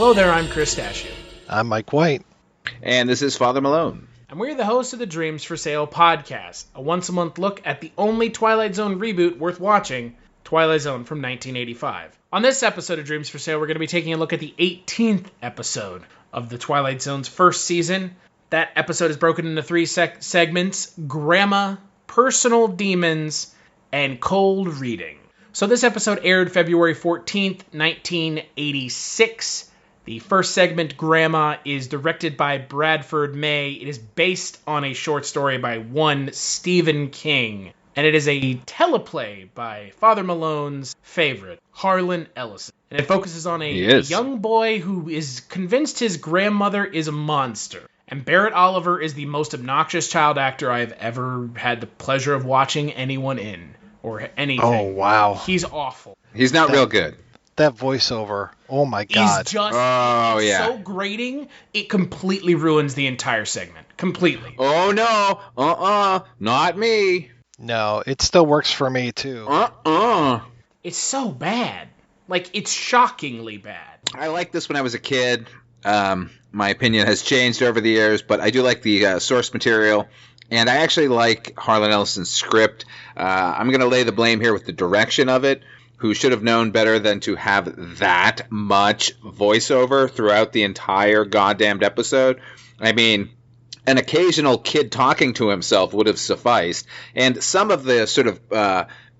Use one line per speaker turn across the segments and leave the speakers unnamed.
Hello there, I'm Chris Stashio.
I'm Mike White.
And this is Father Malone.
And we're the hosts of the Dreams for Sale podcast, a once-a-month look at the only Twilight Zone reboot worth watching, Twilight Zone from 1985. On this episode of Dreams for Sale, we're going to be taking a look at the 18th episode of the Twilight Zone's first season. That episode is broken into three segments: Gramma, Personal Demons, and Cold Reading. So this episode aired February 14th, 1986. The first segment, Gramma, is directed by Bradford May. It is based on a short story by one Stephen King. And it is a teleplay by Father Malone's favorite, Harlan Ellison. And it focuses on a young boy who is convinced his grandmother is a monster. And Barrett Oliver is the most obnoxious child actor I have ever had the pleasure of watching anyone in. Or anything.
Oh, wow.
He's awful.
He's not real good.
That voiceover, oh my God.
He's just so grating, it completely ruins the entire segment. Completely.
Oh, no. Not me.
No, it still works for me, too.
It's so bad. Like, it's shockingly bad.
I liked this when I was a kid. My opinion has changed over the years, but I do like the source material. And I actually like Harlan Ellison's script. I'm going to lay the blame here with the direction of it, who should have known better than to have that much voiceover throughout the entire goddamned episode. I mean, an occasional kid talking to himself would have sufficed. And some of the sort of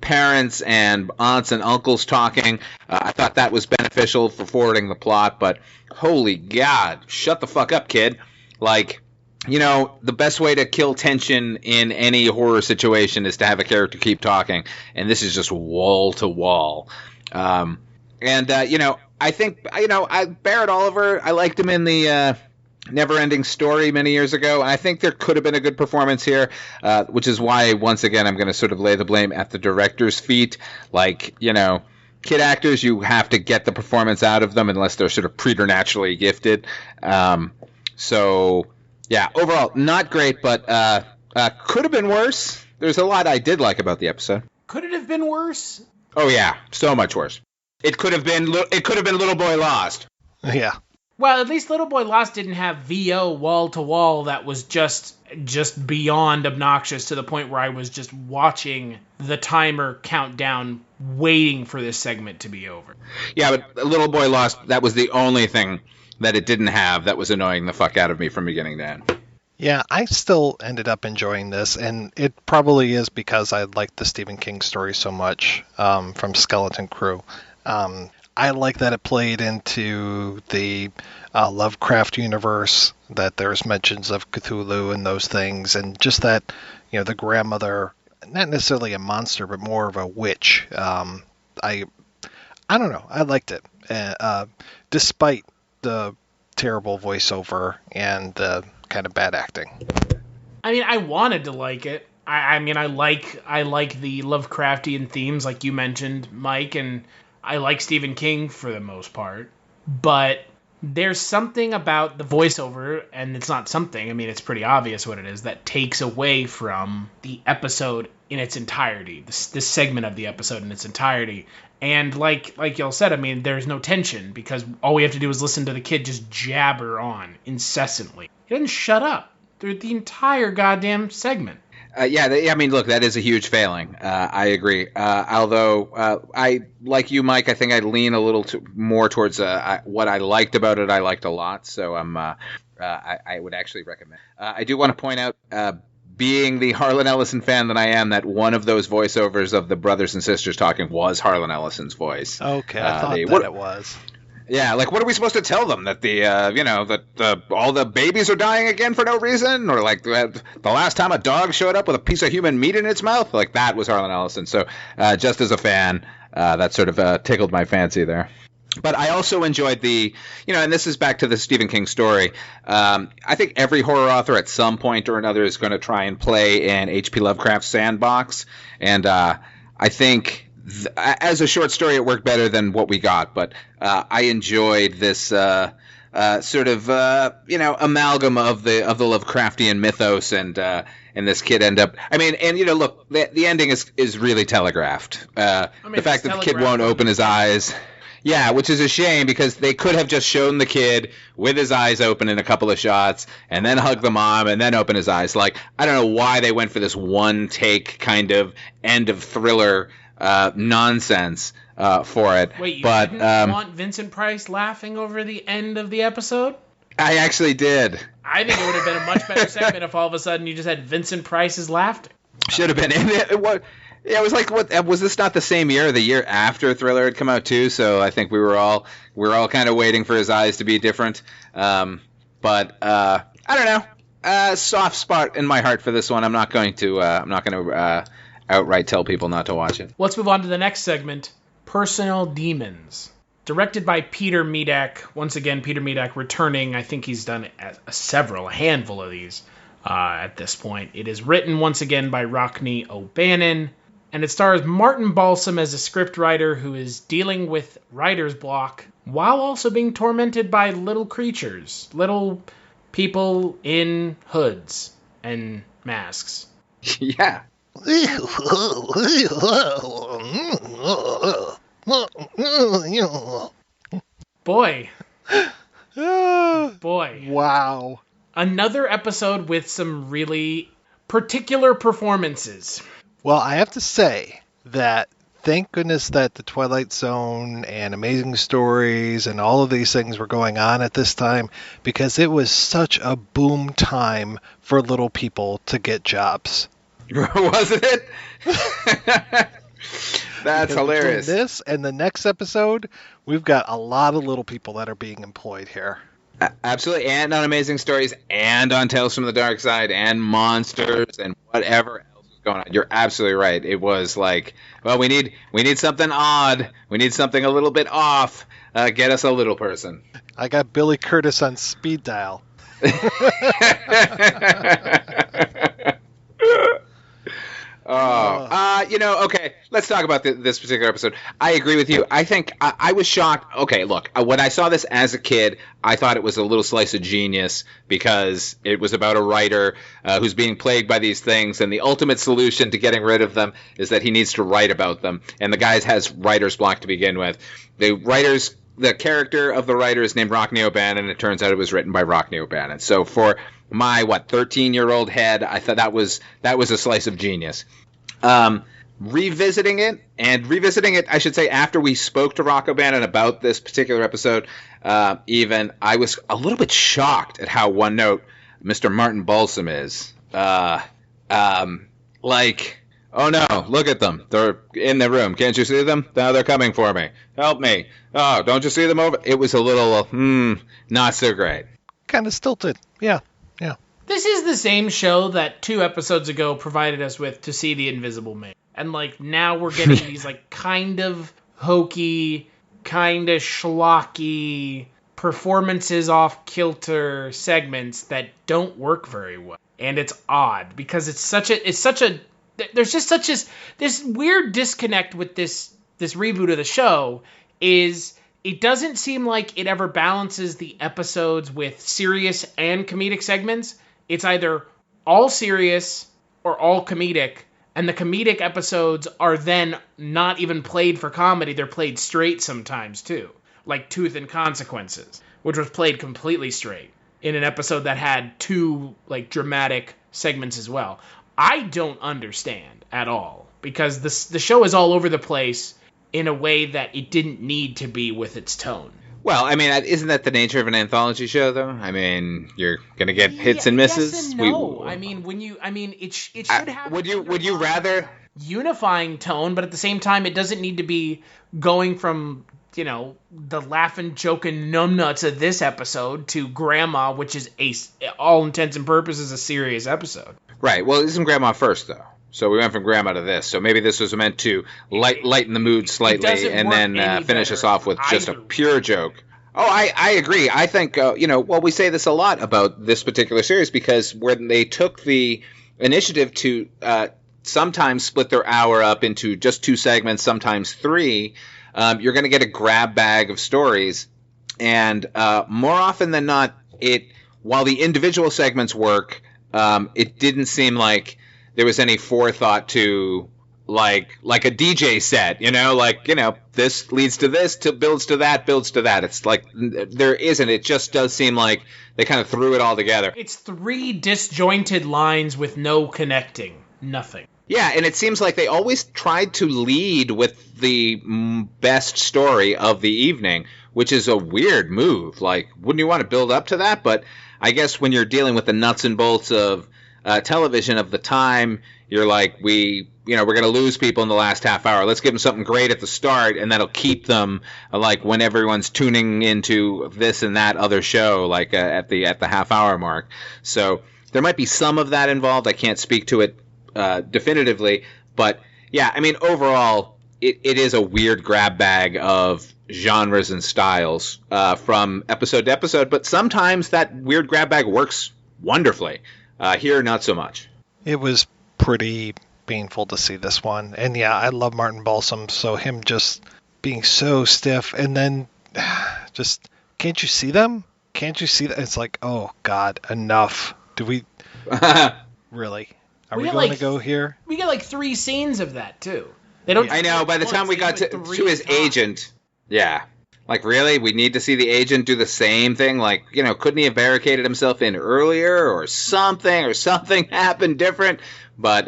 parents and aunts and uncles talking, I thought that was beneficial for forwarding the plot. But holy God, shut the fuck up, kid. Like, you know, the best way to kill tension in any horror situation is to have a character keep talking, and this is just wall to wall. I think, Barrett Oliver, I liked him in the Never-Ending Story many years ago, and I think there could have been a good performance here, which is why, once again, I'm going to sort of lay the blame at the director's feet. Like, you know, kid actors, you have to get the performance out of them unless they're sort of preternaturally gifted. Yeah, overall, not great, but could have been worse. There's a lot I did like about the episode.
Could it have been worse?
Oh yeah, so much worse. It could have been Little Boy Lost.
Yeah.
Well, at least Little Boy Lost didn't have VO wall to wall that was just beyond obnoxious to the point where I was just watching the timer count down, waiting for this segment to be over.
Yeah, but Little Boy Lost, that was the only thing that it didn't have that was annoying the fuck out of me from beginning to end.
Yeah, I still ended up enjoying this, and it probably is because I liked the Stephen King story so much from Skeleton Crew. I like that it played into the Lovecraft universe, that there's mentions of Cthulhu and those things, and just that, you know, the grandmother, not necessarily a monster, but more of a witch. I don't know. I liked it, despite the terrible voiceover and the kind of bad acting.
I mean, I wanted to like it. I like the Lovecraftian themes, like you mentioned, Mike, and I like Stephen King for the most part. But there's something about the voiceover, and it's not something, I mean, it's pretty obvious what it is, that takes away from the episode in its entirety, this segment of the episode in its entirety. And like y'all said, I mean, there's no tension because all we have to do is listen to the kid just jabber on incessantly. He doesn't shut up through the entire goddamn segment.
I mean, look, that is a huge failing. I agree. Although I, like you, Mike, I think I lean a little more towards what I liked about it. I liked a lot, so I would actually recommend. I do want to point out, being the Harlan Ellison fan that I am, that one of those voiceovers of the brothers and sisters talking was Harlan Ellison's voice.
Okay, I thought it was.
Yeah, like, what are we supposed to tell them? That all the babies are dying again for no reason? Or, like, the last time a dog showed up with a piece of human meat in its mouth? Like, that was Harlan Ellison. So, just as a fan, that sort of tickled my fancy there. But I also enjoyed and this is back to the Stephen King story. I think every horror author at some point or another is going to try and play in H.P. Lovecraft's sandbox. And I think as a short story, it worked better than what we got. But I enjoyed this sort of amalgam of the Lovecraftian mythos and this kid end up. I mean, and look, the ending is really telegraphed. The fact that the kid won't open his eyes. Yeah, which is a shame because they could have just shown the kid with his eyes open in a couple of shots and then hug the mom and then open his eyes. Like, I don't know why they went for this one take kind of end of Thriller nonsense for it.
Wait, you
but,
didn't want Vincent Price laughing over the end of the episode?
I actually did.
I think it would have been a much better segment if all of a sudden you just had Vincent Price's laughter.
Should have been. Yeah, it was like, what was this not the same year or the year after Thriller had come out too? So I think we were all kind of waiting for his eyes to be different. But I don't know. Soft spot in my heart for this one. I'm not going to outright tell people not to watch it.
Let's move on to the next segment, Personal Demons. Directed by Peter Medak. Once again, Peter Medak returning. I think he's done a handful of these at this point. It is written once again by Rockne O'Bannon. And it stars Martin Balsam as a scriptwriter who is dealing with writer's block while also being tormented by little creatures. Little people in hoods and masks.
Yeah.
Boy. Boy.
Wow.
Another episode with some really particular performances.
Well, I have to say that thank goodness that the Twilight Zone and Amazing Stories and all of these things were going on at this time, because it was such a boom time for little people to get jobs.
Wasn't it? That's hilarious.
Between this and the next episode, we've got a lot of little people that are being employed here.
Absolutely, and on Amazing Stories, and on Tales from the Dark Side, and Monsters, and whatever else was going on. You're absolutely right. It was like, well, we need something odd. We need something a little bit off. Get us a little person.
I got Billy Curtis on speed dial.
Okay, let's talk about this particular episode. I agree with you. I think I was shocked. Okay, look, when I saw this as a kid, I thought it was a little slice of genius because it was about a writer who's being plagued by these things, and the ultimate solution to getting rid of them is that he needs to write about them. And the guy has writer's block to begin with. The character of the writer is named Rockne O'Bannon, and it turns out it was written by Rockne O'Bannon. So for my 13-year-old head, I thought that was a slice of genius. Revisiting it, I should say, after we spoke to Rock O'Bannon about this particular episode, I was a little bit shocked at how one note Mr. Martin Balsam is. Oh no, look at them. They're in the room. Can't you see them? Now they're coming for me. Help me. Oh, don't you see them over? It was a little, not so great.
Kind of stilted. Yeah.
This is the same show that 2 episodes ago provided us with To See the Invisible Man. And, now we're getting these, kind of hokey, kind of schlocky performances off kilter segments that don't work very well. And it's odd because there's just this weird disconnect with this reboot of the show is it doesn't seem like it ever balances the episodes with serious and comedic segments. It's either all serious or all comedic, and the comedic episodes are then not even played for comedy. They're played straight sometimes, too. Like Tooth and Consequences, which was played completely straight in an episode that had 2, dramatic segments as well. I don't understand at all, because the show is all over the place in a way that it didn't need to be with its tone.
Well, I mean, isn't that the nature of an anthology show, though? I mean, you're gonna get hits and misses.
Yes and no. It should have.
Would you rather
unifying tone, but at the same time, it doesn't need to be going from the laughing, joking numbnuts of this episode to Gramma, which is all intents and purposes a serious episode.
Right. Well, isn't Gramma first though? So we went from Gramma to this. So maybe this was meant to lighten the mood slightly and then finish us off with just a pure joke. Oh, I agree. I think, we say this a lot about this particular series because when they took the initiative to sometimes split their hour up into just 2 segments, sometimes 3, you're going to get a grab bag of stories. And more often than not, while the individual segments work, it didn't seem like there was any forethought to like a DJ set, this leads to this, builds to that, builds to that. It's like there isn't. It just does seem like they kind of threw it all together.
It's 3 disjointed lines with no connecting. Nothing.
Yeah, and it seems like they always tried to lead with the best story of the evening, which is a weird move. Like, wouldn't you want to build up to that? But I guess when you're dealing with the nuts and bolts of television of the time, you're like, we're going to lose people in the last half hour. Let's give them something great at the start, and that'll keep them like when everyone's tuning into this and that other show, like at the half hour mark. So there might be some of that involved. I can't speak to it definitively, but yeah, I mean, overall, it is a weird grab bag of genres and styles from episode to episode, but sometimes that weird grab bag works wonderfully. Here, not so much.
It was pretty painful to see this one. And yeah, I love Martin Balsam, so him just being so stiff and then just, can't you see them? Can't you see that? It's like, oh God, enough. Do we really? Are we going to go here?
We get like 3 scenes of that too. They don't.
I know. By the time we got to his agent, yeah. Like, really? We need to see the agent do the same thing? Like, couldn't he have barricaded himself in earlier or something happened different? But,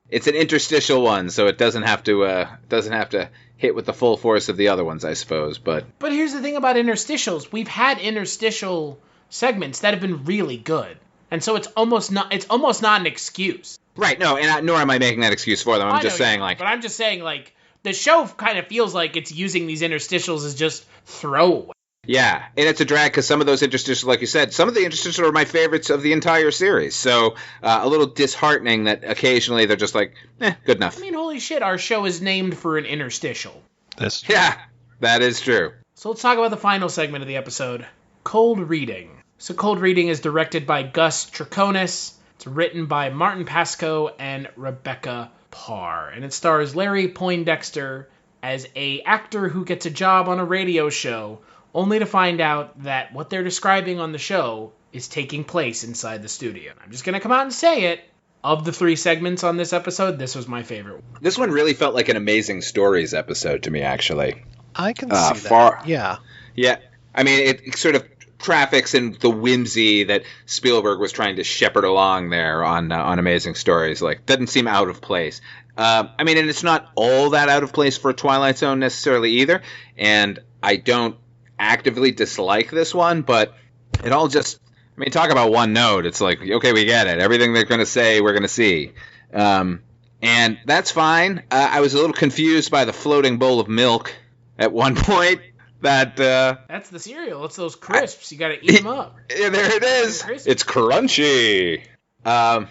it's an interstitial one, so it doesn't have to hit with the full force of the other ones, I suppose. But
here's the thing about interstitials. We've had interstitial segments that have been really good. And so it's almost not an excuse.
Right, no, and nor am I making that excuse for them. I'm just saying, like...
But I'm just saying, like, the show kind of feels like it's using these interstitials as just throwaway.
Yeah, and it's a drag because some of those interstitials, like you said, some of the interstitials are my favorites of the entire series. So a little disheartening that occasionally they're just like, good enough.
I mean, holy shit, our show is named for an interstitial.
That's true.
Yeah, that is true.
So let's talk about the final segment of the episode, Cold Reading. So Cold Reading is directed by Gus Triconis. It's written by Martin Pascoe and Rebecca Parr, and it stars Larry Poindexter as a actor who gets a job on a radio show, only to find out that what they're describing on the show is taking place inside the studio. I'm just going to come out and say it. Of the 3 segments on this episode, this was my favorite.
This one really felt like an Amazing Stories episode to me, actually.
I can see that. Yeah.
Yeah. I mean, it sort of traffics in the whimsy that Spielberg was trying to shepherd along there on Amazing Stories. Like, doesn't seem out of place. I mean, and it's not all that out of place for Twilight Zone necessarily either. And I don't actively dislike this one, but it all just, I mean, talk about one note. It's like, okay, we get it. Everything they're going to say, we're going to see. And that's fine. I was a little confused by the floating bowl of milk at one point. That's
the cereal. It's those crisps. You got to eat them up.
Yeah, there it is. It's crunchy. I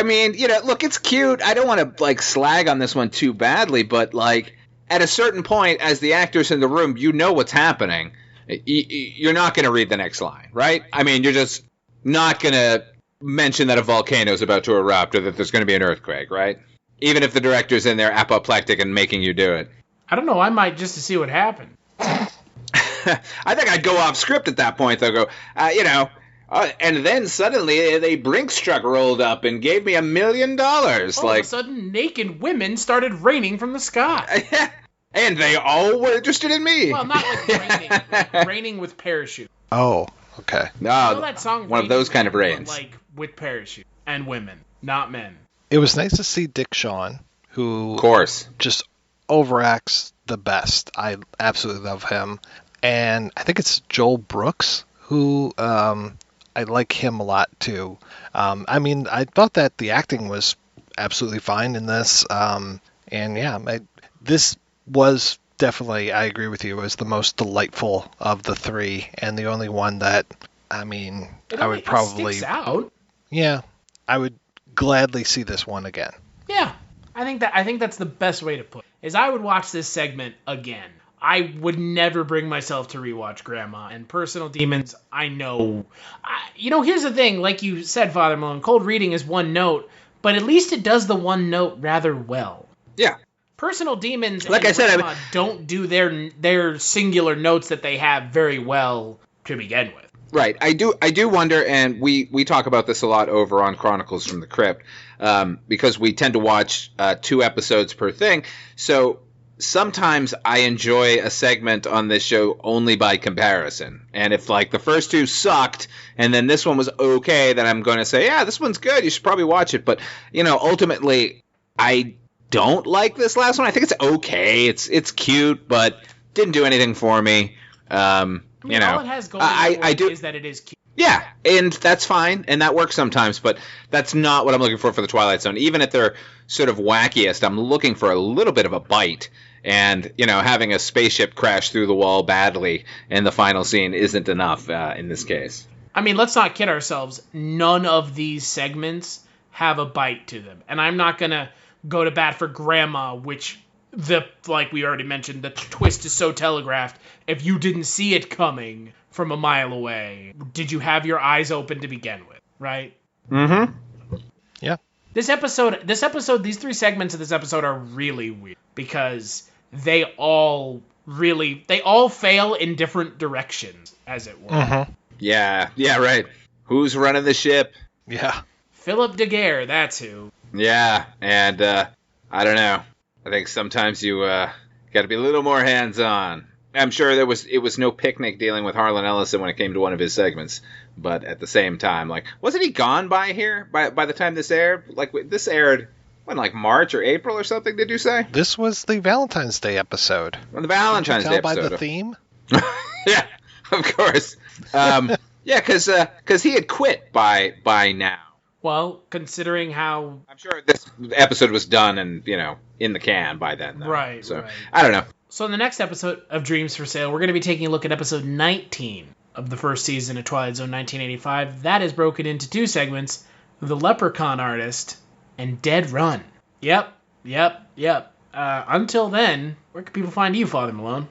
mean, look, it's cute. I don't want to like slag on this one too badly, but like at a certain point, as the actors in the room, you know what's happening. You're not going to read the next line, right? I mean, you're just not going to mention that a volcano is about to erupt or that there's going to be an earthquake, right? Even if the director's in there apoplectic and making you do it.
I don't know. I might just to see what happened.
I think I'd go off script at that point. They'll go, and then suddenly a Brinks truck rolled up and gave me $1 million.
All of a sudden, naked women started raining from the sky.
And they all were interested in me.
Well, not like raining. Like raining with parachute.
Oh, okay.
No,
you know that song,
one of those kind of rains.
Like with parachute. And women, not men.
It was nice to see Dick Shawn, who
of course
just overacts the best. I absolutely love him. And I think it's Joel Brooks, who I like him a lot too. I mean, I thought that the acting was absolutely fine in this. And yeah, this was definitely, I agree with you, was the most delightful of the 3 and the only one that, I mean, I would probably...
sticks out.
Yeah, I would gladly see this one again.
Yeah, I think that's the best way to put it, is I would watch this segment again. I would never bring myself to rewatch Gramma and Personal Demons. I know. Here's the thing. Like you said, Father Malone, Cold Reading is one note, but at least it does the one note rather well.
Yeah.
Personal Demons
like
and
I said,
Gramma don't do their singular notes that they have very well to begin with.
Right. I do wonder, and we talk about this a lot over on Chronicles from the Crypt, because we tend to watch 2 episodes per thing. So sometimes I enjoy a segment on this show only by comparison. And if like the first 2 sucked and then this one was okay, then I'm going to say, yeah, this one's good. You should probably watch it. But, ultimately, I don't like this last one. I think it's okay. It's cute, but didn't do anything for me.
All it has going
I do
is that it is cute.
Yeah, and that's fine, and that works sometimes, but that's not what I'm looking for the Twilight Zone. Even at their sort of wackiest, I'm looking for a little bit of a bite, and, having a spaceship crash through the wall badly in the final scene isn't enough in this case.
I mean, let's not kid ourselves. None of these segments have a bite to them, and I'm not going to go to bat for Gramma, which, like we already mentioned, the twist is so telegraphed. If you didn't see it coming from a mile away, did you have your eyes open to begin with, right?
Mm-hmm.
Yeah.
These 3 segments of this episode are really weird because they all fail in different directions, as it were.
Mm-hmm.
Yeah, right. Who's running the ship?
Yeah.
Philip Daguerre, that's who.
Yeah, and I don't know. I think sometimes you got to be a little more hands-on. I'm sure it was no picnic dealing with Harlan Ellison when it came to one of his segments, but at the same time, like, wasn't he gone by here by the time this aired? Like, this aired when, like, March or April or something? Did you say?
This was the Valentine's Day episode.
Well, the Valentine's Day episode.
By the theme.
Yeah, of course. Yeah, because he had quit by now.
Well, considering how...
I'm sure this episode was done and, in the can by then, though.
Right,
so,
right.
I don't know.
So in the next episode of Dreams for Sale, we're going to be taking a look at episode 19 of the first season of Twilight Zone 1985. That is broken into 2 segments, The Leprechaun Artist and Dead Run. Yep. Until then, where can people find you, Father Malone?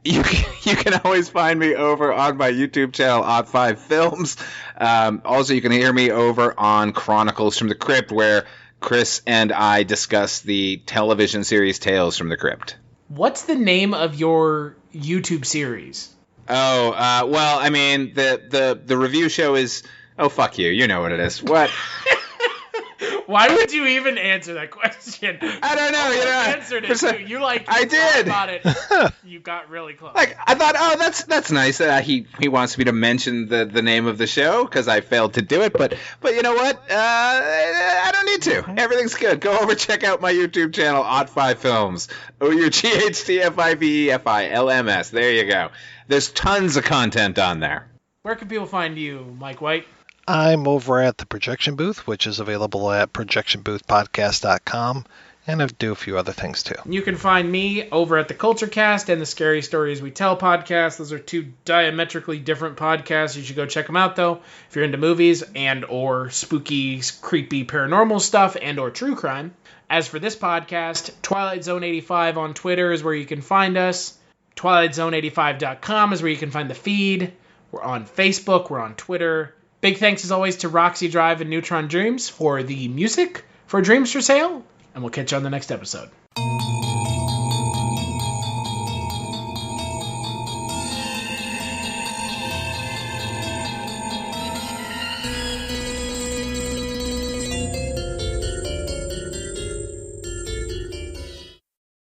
You can always find me over on my YouTube channel, Odd 5 Films. Also, you can hear me over on Chronicles from the Crypt, where Chris and I discuss the television series Tales from the Crypt.
What's the name of your YouTube series?
Oh, well, I mean, the review show is... Oh, fuck you. You know what it is. What?
Why would you even answer that question?
I don't know.
You answered it too. You
I did.
About it. You got really close.
Like, I thought, oh, that's nice that he wants me to mention the name of the show because I failed to do it. But you know what? I don't need to. Everything's good. Go over, check out my YouTube channel, Odd 5 Films. OUGHTFIVEFILMS. There you go. There's tons of content on there.
Where can people find you, Mike White?
I'm over at the Projection Booth, which is available at projectionboothpodcast.com, and I do a few other things too.
You can find me over at the Culture Cast and the Scary Stories We Tell podcast. Those are 2 diametrically different podcasts. You should go check them out, though, if you're into movies and or spooky, creepy, paranormal stuff and or true crime. As for this podcast, Twilight Zone 85 on Twitter is where you can find us. TwilightZone85.com is where you can find the feed. We're on Facebook. We're on Twitter. Big thanks, as always, to Roxy Drive and Neutron Dreams for the music for Dreams for Sale, and we'll catch you on the next episode.